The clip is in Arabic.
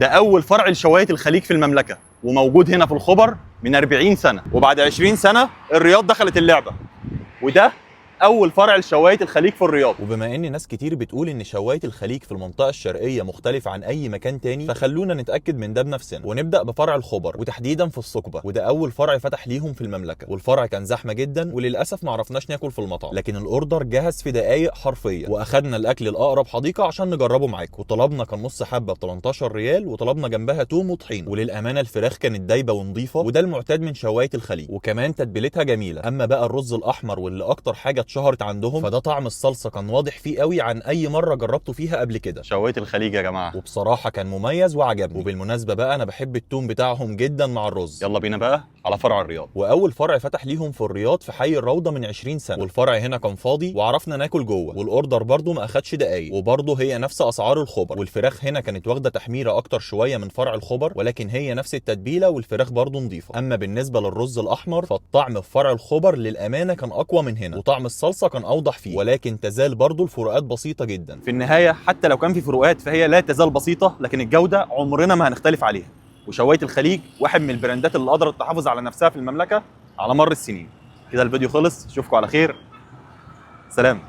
ده اول فرع لشوايه الخليج في المملكه، وموجود هنا في الخبر من 40 سنه، وبعد 20 سنه الرياض دخلت اللعبه. وده اول فرع لشوايه الخليج في الرياض. وبما ان ناس كتير بتقول ان شوايه الخليج في المنطقه الشرقيه مختلف عن اي مكان تاني، فخلونا نتاكد من ده بنفسنا ونبدا بفرع الخبر، وتحديدا في السكبه، وده اول فرع فتح ليهم في المملكه. والفرع كان زحمه جدا، وللاسف ما عرفناش ناكل في المطعم، لكن الاوردر جهز في دقائق حرفيا، واخدنا الاكل لاقرب حديقه عشان نجربه معاكم. وطلبنا كان نص حبه ب 18 ريال، وطلبنا جنبها توم وطحين. وللامانه الفراخ كانت دايبه ونظيفه، وده المعتاد من شوايه الخليج، وكمان تتبيلتها جميله. اما بقى الرز الاحمر واللي اكتر حاجه اتشهرت عندهم، فده طعم الصلصه كان واضح فيه قوي عن اي مره جربته فيها قبل كده. شوايه الخليج يا جماعه، وبصراحه كان مميز وعجبني. وبالمناسبه بقى انا بحب التوم بتاعهم جدا مع الرز. يلا بينا بقى على فرع الرياض. واول فرع فتح ليهم في الرياض في حي الروضه من 20 سنه، والفرع هنا كان فاضي وعرفنا ناكل جوه، والاوردر برده ما اخدش دقايق، وبرده هي نفس اسعار الخبر. والفراخ هنا كانت واخده تحميره اكتر شويه من فرع الخبر، ولكن هي نفس التتبيله، والفراخ برده نظيفه. اما بالنسبه للرز الاحمر فالطعم في فرع الخبر للامانه كان اقوى من هنا، وطعم الصلصه كان اوضح فيه، ولكن تزال برضو الفروقات بسيطه جدا. في النهايه حتى لو كان في فروقات فهي لا تزال بسيطه، لكن الجوده عمرنا ما هنختلف عليها. وشوايه الخليج واحد من البراندات اللي قدرت تحافظ على نفسها في المملكه على مر السنين. كده الفيديو خلص، اشوفكم على خير، سلام.